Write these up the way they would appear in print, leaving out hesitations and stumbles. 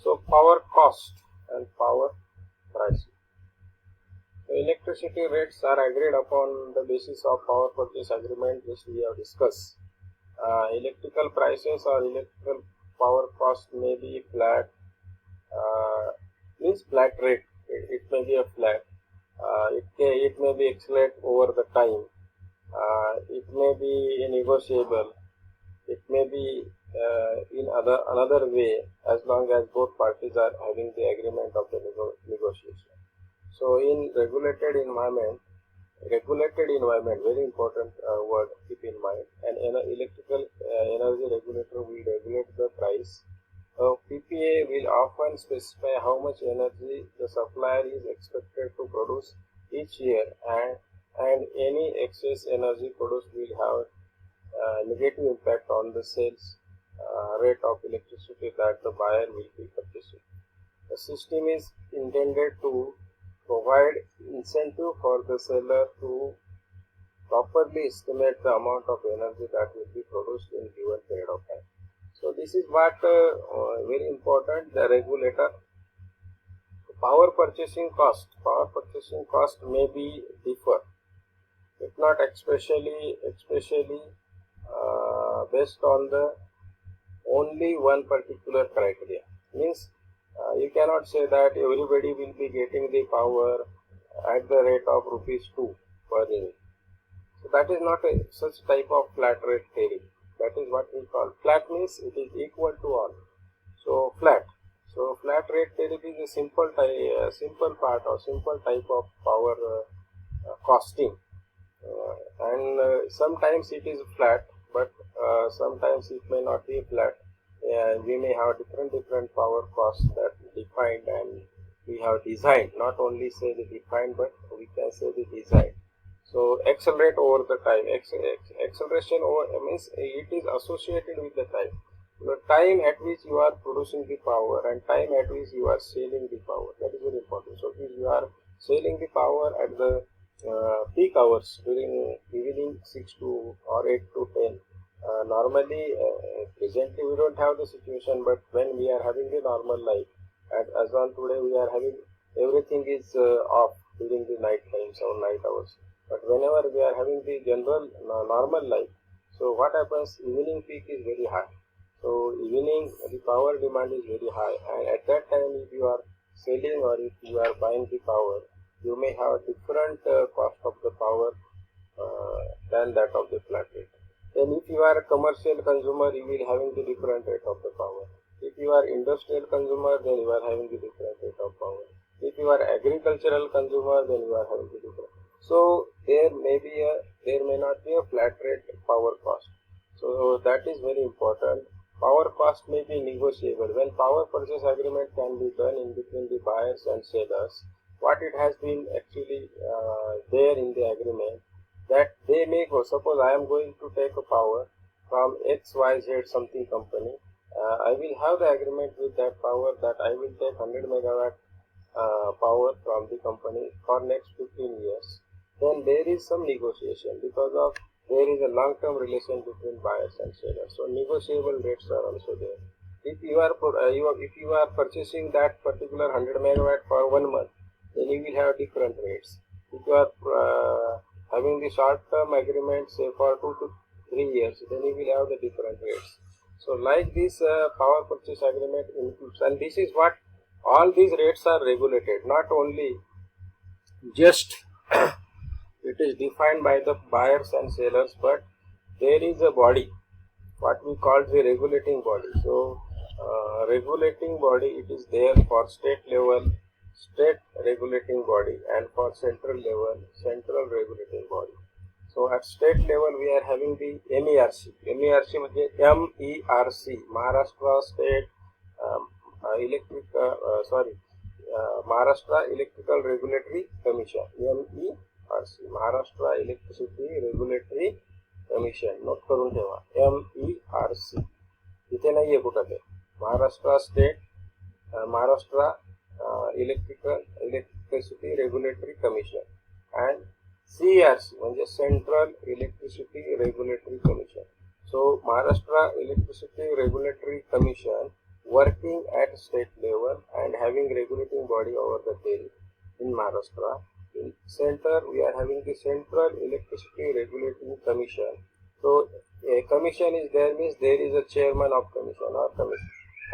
So power cost and power pricing. So electricity rates are agreed upon the basis of power purchase agreement, which we have discussed. Electrical prices or electrical power cost may be flat, means flat rate. It may be a flat. It may be accelerate over the time. It may be negotiable. It may be in another way, as long as both parties are having the agreement of the negotiation. So in regulated environment, very important word, keep in mind, and electrical energy regulator will regulate the price. PPA will often specify how much energy the supplier is expected to produce each year, and any excess energy produced will have negative impact on the sales rate of electricity that the buyer will be purchasing. The system is intended to provide incentive for the seller to properly estimate the amount of energy that will be produced in given period of time. So this is what very important, the regulator. Power purchasing cost may be differ, if not especially based on the only one particular criteria. Means you cannot say that everybody will be getting the power at the rate of ₹2 per unit. So that is not such type of flat rate theory. That is what we call flat, means it is equal to all. So flat. So flat rate theory is a simple part or simple type of power costing, and sometimes it is flat, but sometimes it may not be flat. We may have different power costs that defined, and we have designed, not only say the defined, but we can say the design. So accelerate over the time. Acceleration over means it is associated with the time. The time at which you are producing the power and time at which you are selling the power, that is very important. So if you are selling the power at the peak hours during evening 6 to or 8 to 10, normally presently we don't have the situation, but when we are having the normal life, as on today we are having everything is off during the night times or night hours. But whenever we are having the general normal life, so what happens, evening peak is very high. So evening the power demand is very high, and at that time if you are selling or if you are buying the power, you may have different cost of the power than that of the flat rate. Then if you are a commercial consumer, you will having the different rate of the power. If you are industrial consumer, then you are having the different rate of power. If you are agricultural consumer, then you are having the different. So there may not be a flat rate power cost. So that is very important. Power cost may be negotiable. When power purchase agreement can be done in between the buyers and sellers, what it has been actually there in the agreement, that they may go, suppose I am going to take a power from XYZ something company, I will have the agreement with that power that I will take 100 megawatt power from the company for next 15 years. Then there is some negotiation, because of there is a long-term relation between buyers and sellers. So negotiable rates are also there. If you are purchasing that particular 100 megawatt for 1 month, then you will have different rates. If you are having the short-term agreement, say for 2 to 3 years, then you will have the different rates. So like this power purchase agreement includes, and this is what all these rates are regulated, not only just it is defined by the buyers and sellers, but there is a body, what we call the regulating body. So regulating body, it is there for state level, state regulating body, and for central level, central regulating body. So at state level we are having the MERC. MERC, Maharashtra State Maharashtra Electrical Regulatory Commission. MERC, Maharashtra Electricity Regulatory Commission. Note करून ठेवा, MERC. इथे नाही आहे कुठं ते. Maharashtra state Maharashtra electricity regulatory commission, and CERC म्हणजे central electricity regulatory commission. So Maharashtra Electricity Regulatory Commission working at state level and having regulating body over the tariff in Maharashtra. In center, we are having the Central Electricity Regulating Commission. So a commission is there, means there is a chairman of commission or commission,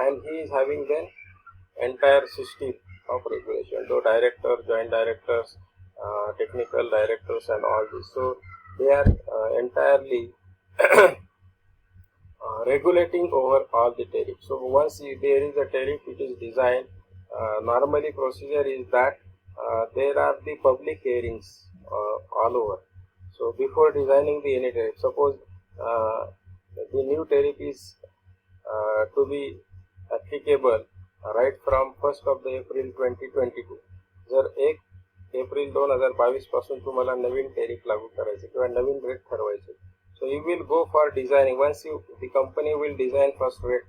and he is having the entire system of regulation, so director, joint directors, technical directors and all this. So they are entirely regulating over all the tariffs. So once there is a tariff, it is designed. Normally procedure is that there are the public hearings all over. So before designing the any tariff, suppose the new tariff is to be applicable right from 1st of the April 2022. जर 1 April 2022 पासून तुम्हाला नवीन tariff लागू करायचे किंवा नवीन rate ठरवायचे. So you will go for designing. Once the company will design first rate.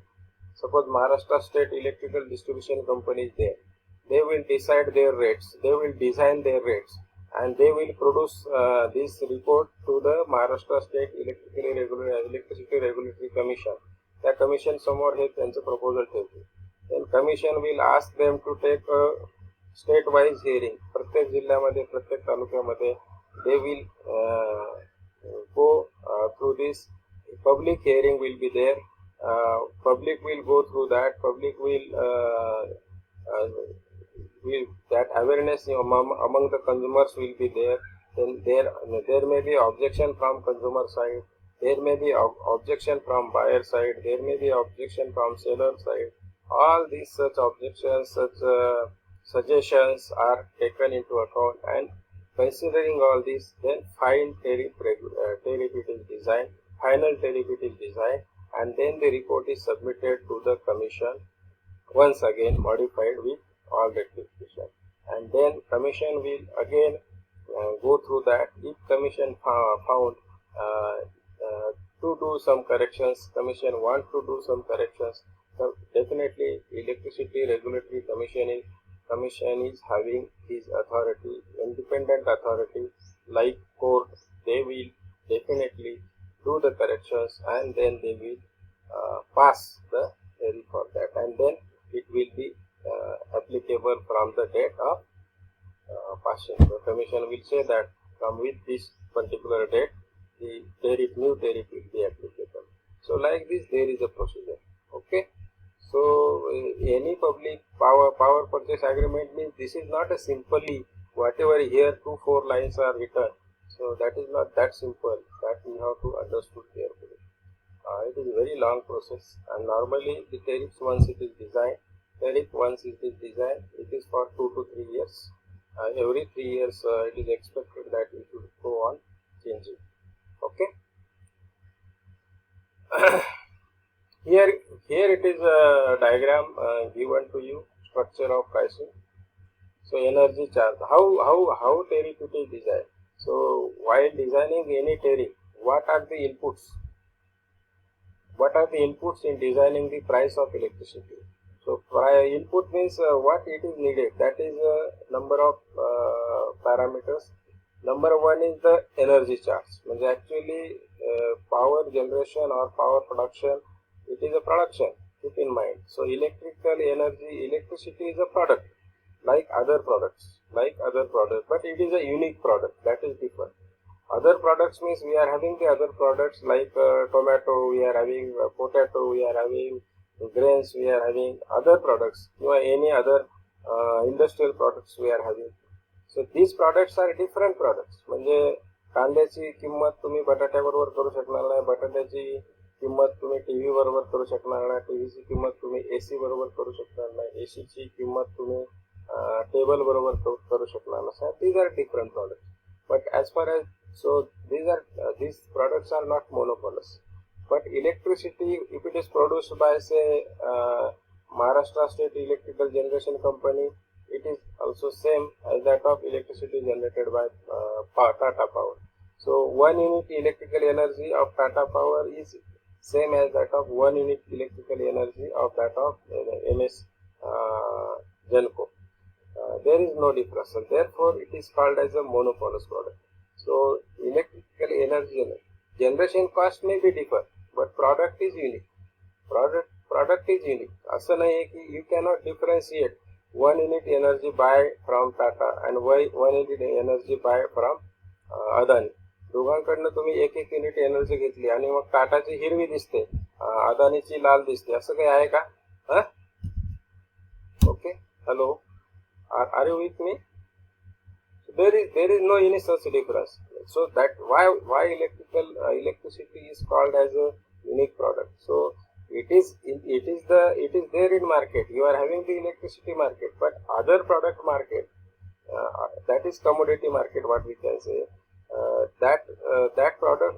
Suppose Maharashtra State Electrical Distribution Company is there. They will decide their rates. They will design their rates, and they will produce this report to the Maharashtra State Electricity Regulatory Commission. त्या commission समोर हे त्यांचं proposal ठेवते. Then commission will ask them to take a state wise hearing. प्रत्येक जिल्ह्यामध्ये, प्रत्येक तालुक्यामध्ये they will go through this. Public hearing will be there. Public will go through that. Public will that awareness among the consumers will be there. Then there may be objection from consumer side. There may be objection from buyer side. There may be objection from seller side. All these such objections, such suggestions are taken into account, and considering all this, then final tariff it is designed, and then the report is submitted to the commission, once again modified with all rectification, and then commission will again go through that. If commission found to do some corrections, commission want to do some corrections, so definitely Electricity Regulatory Commission is having his authority, independent authority like court. They will definitely do the corrections, and then they will pass the tariff for that, and then it will be applicable from the date of passing. The commission will say that from with this particular date, the new tariff will be applicable. So like this, there is a procedure. Okay. So any public power purchase agreement means this is not a simply whatever here 2-4 lines are written. So that is not that simple. That we have to understood carefully. It is a very long process, and normally the tariffs once it is designed, it is for 2 to 3 years. Every 3 years it is expected that it should go on changing. Okay. Here it is a diagram given to you, structure of pricing. So energy charge, how tariff it is designed. So while designing any tariff, what are the inputs? What are the inputs in designing the price of electricity? So input means what it is needed. That is a number of parameters. Number one is the energy charge. Means actually power generation or power production, it is a production, keep in mind. So electricity is a product like other products, but it is a unique product, that is different. Other products means we are having the other products like tomato, we are having potato, we are having grains, we are having other products, any other industrial products we are having. So these products are different products. म्हणजे कांद्याची किंमत तुम्ही बटाट्याबरोबर करू शकणार नाही, बटाट्याची किंमत तुम्ही टीव्ही बरोबर करू शकणार नाही, टीव्हीची किंमत तुम्ही एसी बरोबर करू शकणार नाही, एसीची किंमत तुम्ही टेबल बरोबर करू शकणार नाही. These are different products, but as far as these products are not monopolies. But electricity, if it is produced by say Maharashtra State Electrical Generation Company, it is also same as that of electricity generated by Tata Power. So 1 unit electrical energy of Tata Power is same as that of 1 unit electrical energy of that of MS Genco. There is no difference. So therefore, it is called as a monopolist product. So electrical energy generation cost may be different, but product is unique. product is unique. असं नाही आहे की you cannot differentiate one unit energy buy from Tata and one unit energy buy from Adani. दोघांकडनं तुम्ही एक एक unit energy घेतली आणि मग टाटाची हिरवी दिसते, अदानीची लाल दिसते, असं काही आहे का? Okay, hello, are you with me? There is no any such difference. So that why electricity is called as a unique product. So it is there in market. You are having the electricity market, but other product market, that is commodity market, what we can say,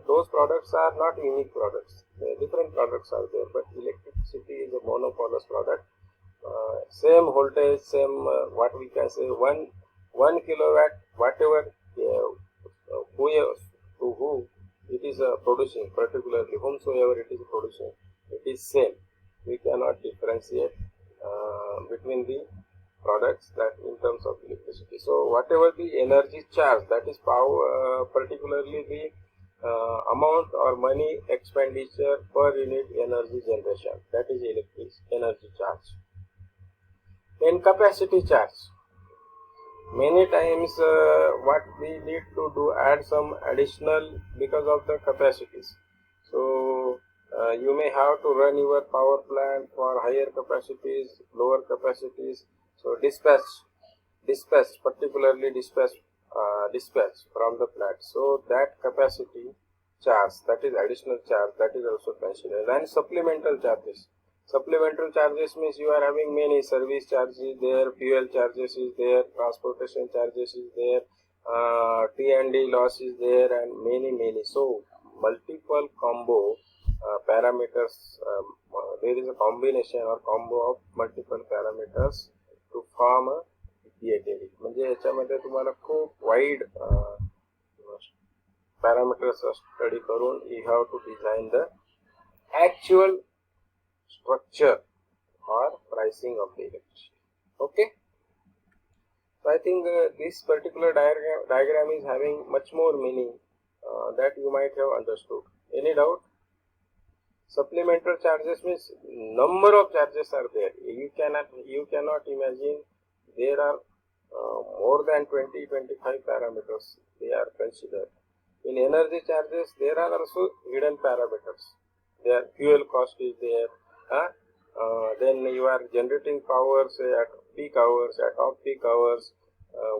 those products are not unique products. Different products are there, but electricity is a monopolist product. Same voltage, same what we can say, 1 kilowatt, whatever who it is producing, particularly whomsoever it is producing, it is same. We cannot differentiate between the products that in terms of electricity. So whatever the energy charge, that is power, particularly the amount or money expenditure per unit energy generation, that is electric energy charge. Then capacity charge. Many times what we need to do, add some additional because of the capacities. So you may have to run your power plant for higher capacities, lower capacities. So dispatch, particularly dispatch from the plant. So that capacity charge, that is additional charge, that is also considered. And supplemental charges. Supplemental charges means you are having many service charges there, fuel charges is there, transportation charges is there, T&D loss is there, and many. So multiple combo parameters, there is a combination or combo of multiple parameters to form a tariff. म्हणजे याच्यामध्ये तुम्हाला खूप wide parameters study करून you have to design the actual structure or pricing of the electricity. Okay, so I think this particular diagram is having much more meaning that you might have understood. Any doubt? Supplemental charges means number of charges are there. You cannot imagine there are more than 20-25 parameters they are considered. In energy charges there are also hidden parameters. Their fuel cost is there. Then you are generating power, say at peak hours, at off-peak hours,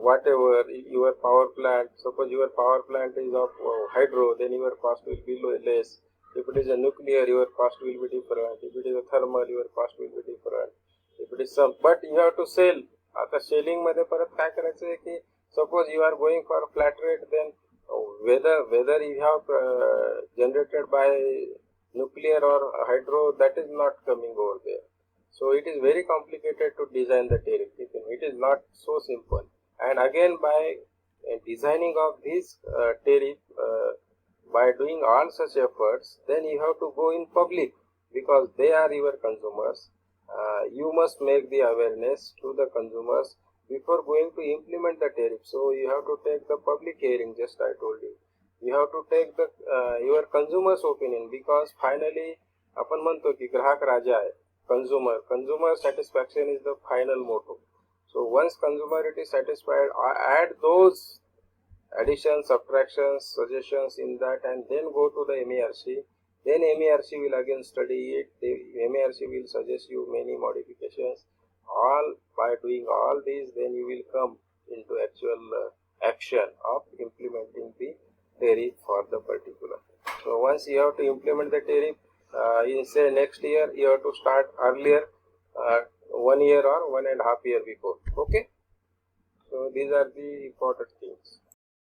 whatever your power plant. Suppose your power plant is of hydro, then your cost will be less. If it is a nuclear, your cost will be different. If it is a thermal, your cost will be different. If it is some, but you have to sell. आता selling मध्ये परत काय करायचं आहे की suppose you are going for flat rate, then whether you have generated by nuclear or hydro, that is not coming over there. So it is very complicated to design the tariff. It is not so simple. And again, by designing of this tariff, by doing all such efforts, then you have to go in public because they are your consumers. You must make the awareness to the consumers before going to implement the tariff. So you have to take the public hearing, just I told you. You have to take the your consumers opinion, because finally आपण म्हणतो की ग्राहक राजा आहे. Consumer satisfaction is the final motto. So once consumer is satisfied, add those additions, subtractions, suggestions in that, and then go to the MERC. Then MERC will again study it. The MERC will suggest you many modifications. All by doing all these, then you will come into actual action of implementing the tariff for the particular. So once you have to implement the tariff, in say next year, you have to start earlier, 1 year or 1.5 years before. Okay, so these are the important things.